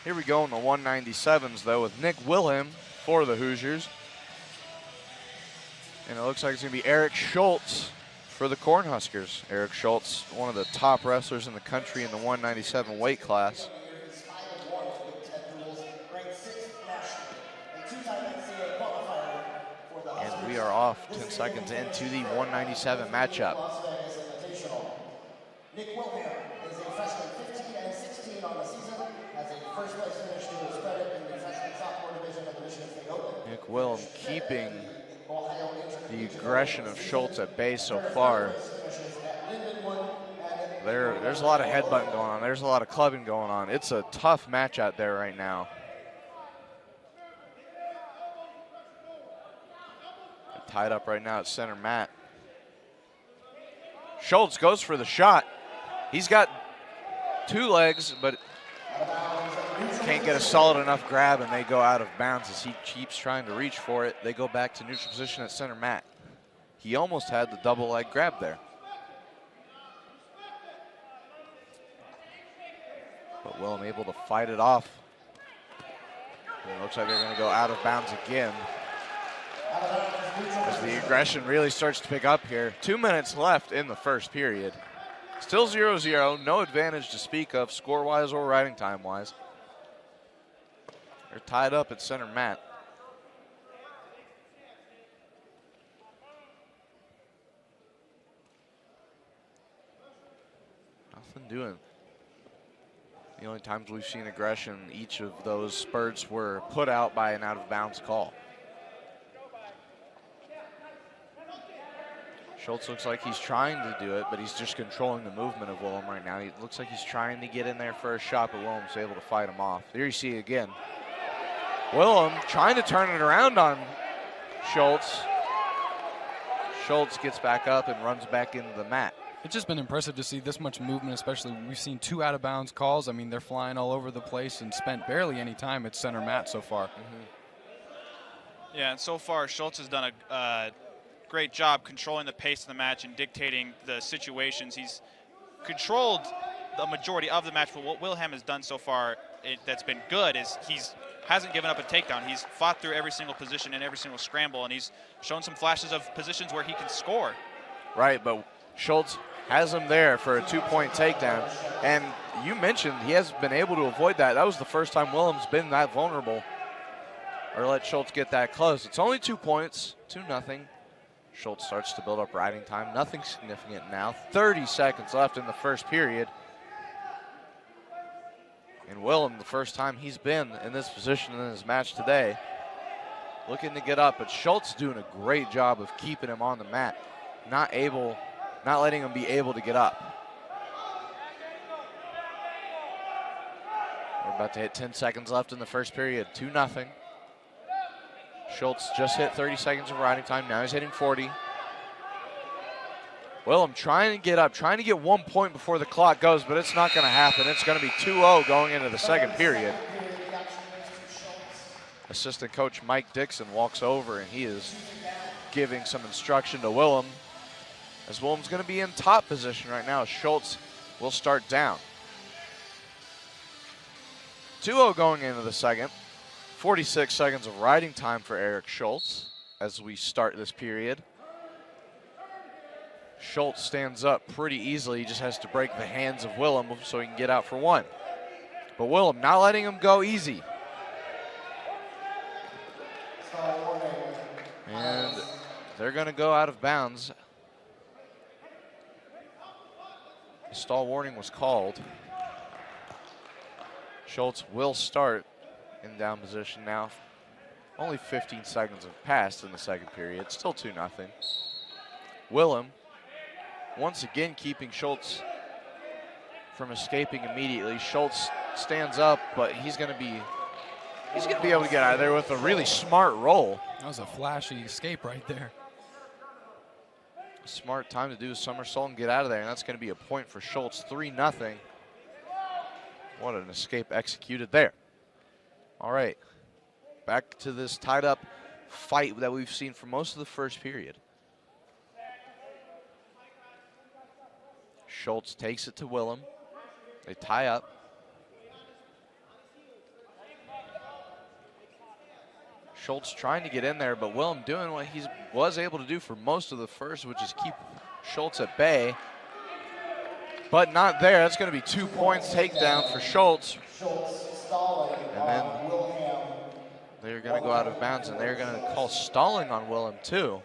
Here we go in the 197s, though, with Nick Willham for the Hoosiers. And it looks like it's going to be Eric Schultz for the Cornhuskers. Eric Schultz, one of the top wrestlers in the country in the 197 weight class. And we are off 10 seconds into the 197 matchup. Nick Willham is a freshman, 15-16 on the season, has a first place finish to his credit in the freshman sophomore division of the Michigan State Open. Nick Willham keeping the aggression of Schultz at bay so far. There's a lot of headbutting going on. There's a lot of clubbing going on. It's a tough match out there right now. They're tied up right now at center mat. Schultz goes for the shot. He's got two legs, but can't get a solid enough grab, and they go out of bounds as he keeps trying to reach for it. They go back to neutral position at center mat. He almost had the double leg grab there. But Willham able to fight it off. And it looks like they're going to go out of bounds again, as the aggression really starts to pick up here. 2 minutes left in the first period. Still 0-0, no advantage to speak of score-wise or riding time-wise. They're tied up at center mat. Nothing doing. The only times we've seen aggression, each of those spurts were put out by an out-of-bounds call. Schultz looks like he's trying to do it, but he's just controlling the movement of Willham right now. He looks like he's trying to get in there for a shot, but Willham's able to fight him off. Here you see again. Willham trying to turn it around on Schultz. Schultz gets back up and runs back into the mat. It's just been impressive to see this much movement, especially we've seen 2 out-of-bounds calls. I mean, they're flying all over the place and spent barely any time at center mat so far. Yeah, and so far Schultz has done a great job controlling the pace of the match and dictating the situations. He's controlled the majority of the match, but what Willham has done so far that's been good is hasn't given up a takedown. He's fought through every single position and every single scramble, and he's shown some flashes of positions where he can score. Right, but Schultz has him there for a 2-point takedown. And you mentioned he has been able to avoid that. That was the first time Willham's been that vulnerable or let Schultz get that close. It's only 2 points, 2-0. Schultz starts to build up riding time. Nothing significant now. 30 seconds left in the first period. And Willham, the first time he's been in this position in his match today, looking to get up, but Schultz doing a great job of keeping him on the mat, not letting him be able to get up. We're about to hit 10 seconds left in the first period, 2-0. Schultz just hit 30 seconds of riding time. Now he's hitting 40. Willham trying to get up, trying to get 1 point before the clock goes, but it's not going to happen. It's going to be 2-0 going into the second period. Assistant coach Mike Dixon walks over, and he is giving some instruction to Willham, as Willham's going to be in top position right now. Schultz will start down. 2-0 going into the second. 46 seconds of riding time for Eric Schultz as we start this period. Schultz stands up pretty easily. He just has to break the hands of Willham so he can get out for one. But Willham not letting him go easy. And they're going to go out of bounds. The stall warning was called. Schultz will start in down position now. Only 15 seconds have passed in the second period. Still 2-0. Willham once again keeping Schultz from escaping immediately. Schultz stands up, but he's going to be able to get out of there with a really smart roll. That was a flashy escape right there. Smart time to do a somersault and get out of there, and that's going to be a point for Schultz. 3-0. What an escape executed there. All right, back to this tied up fight that we've seen for most of the first period. Schultz takes it to Willham. They tie up. Schultz trying to get in there, but Willham doing what he was able to do for most of the first, which is keep Schultz at bay. But not there. That's going to be 2 points takedown for Schultz. And then they're going to go out of bounds, and they're going to call stalling on Willham too.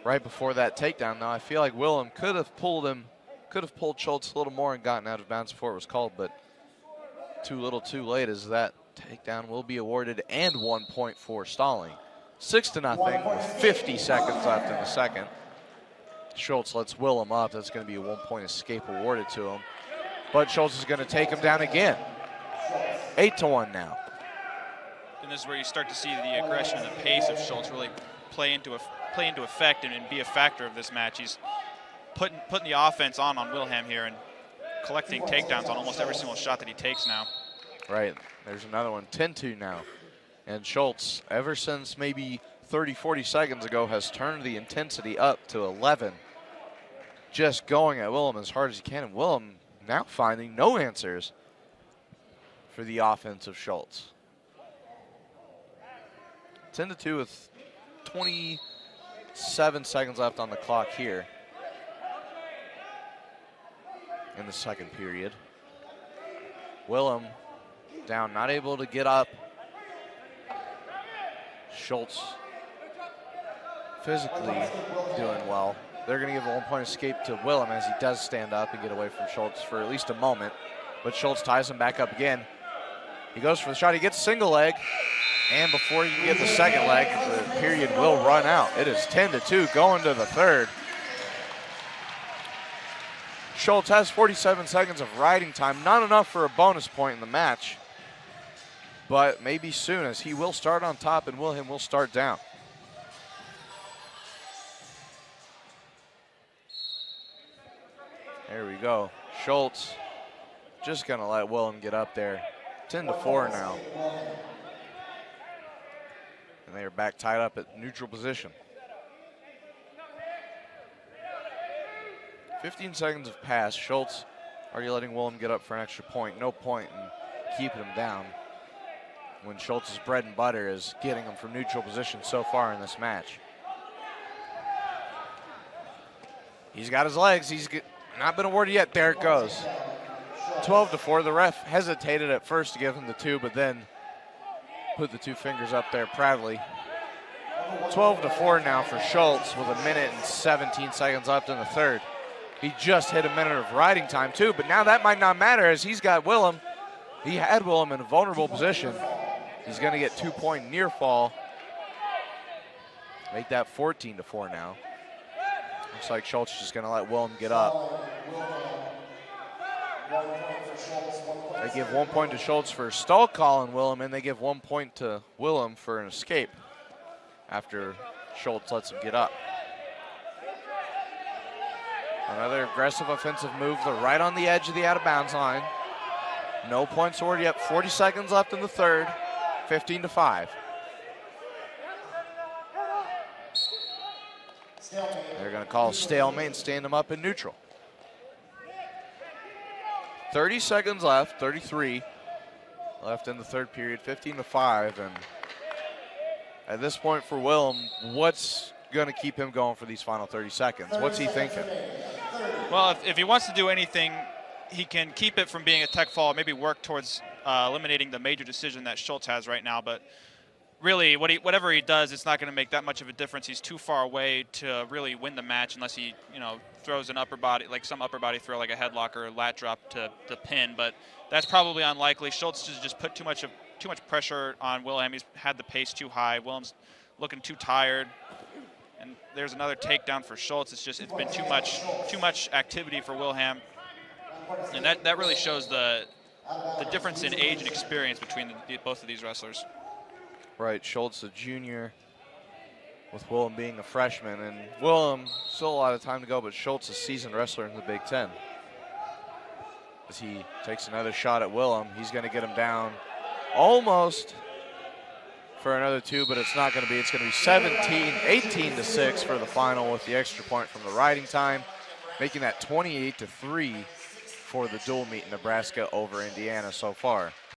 Right before that takedown, though, I feel like Willham could have pulled Schultz a little more and gotten out of bounds before it was called, but too little too late as that takedown will be awarded and 1 point for stalling. 6-0 with 50 seconds left in the second. Schultz lets Willham up. That's going to be a 1 point escape awarded to him. But Schultz is going to take him down again. 8-1 now. And this is where you start to see the aggression and the pace of Schultz really play into effect and be a factor of this match. He's putting the offense on Willham here and collecting takedowns on almost every single shot that he takes now. Right. There's another one. 10-2 now. And Schultz, ever since maybe 30, 40 seconds ago, has turned the intensity up to 11. Just going at Willham as hard as he can. And Willham now finding no answers for the offense of Schultz. 10-2 with 27 seconds left on the clock here in the second period. Willham down, not able to get up. Schultz physically doing well. They're going to give a 1 point escape to Willham as he does stand up and get away from Schultz for at least a moment. But Schultz ties him back up again. He goes for the shot. He gets single leg. And before you get the second leg, the period will run out. It is 10-2 going to the third. Schultz has 47 seconds of riding time. Not enough for a bonus point in the match. But maybe soon, as he will start on top and Willham will start down. There we go. Schultz just going to let Willham get up there. 10-4 now. And they are back tied up at neutral position. 15 seconds have passed. Schultz already letting Willham get up for an extra point. No point in keeping him down when Schultz's bread and butter is getting him from neutral position so far in this match. He's got his legs. He's not been awarded yet. There it goes. 12-4. The ref hesitated at first to give him the 2, but then put the 2 fingers up there proudly. 12-4 now for Schultz with 1 minute and 17 seconds left in the third. He just hit a minute of riding time too, but now that might not matter as he's got Willham. He had Willham in a vulnerable position. He's going to get 2 point near fall. Make that 14-4 now. Looks like Schultz is just going to let Willham get up. They give 1 point to Schultz for stall call on Willham, and they give 1 point to Willham for an escape after Schultz lets him get up. Another aggressive offensive move. They're right on the edge of the out-of-bounds line. No points awarded yet. 40 seconds left in the third. 15-5. They're going to call stalemate and stand them up in neutral. 30 seconds left, 33 left in the third period, 15-5. And at this point for Willham, what's going to keep him going for these final 30 seconds? What's he thinking? Well, if he wants to do anything, he can keep it from being a tech fall, maybe work towards eliminating the major decision that Schultz has right now. But really, whatever he does, it's not going to make that much of a difference. He's too far away to really win the match unless he, throws an upper body, like some upper body throw, like a headlock or a lat drop to pin. But that's probably unlikely. Schultz has just put too much pressure on Willham. He's had the pace too high. Willham's looking too tired. And there's another takedown for Schultz. It's been too much activity for Willham. And that really shows the difference in age and experience between both of these wrestlers. Right, Schultz a junior with Willham being a freshman. And Willham, still a lot of time to go, but Schultz a seasoned wrestler in the Big Ten. As he takes another shot at Willham, he's going to get him down almost for another 2, but it's not going to be. It's going to be 18-6 for the final with the extra point from the riding time, making that 28-3 for the dual meet in Nebraska over Indiana so far.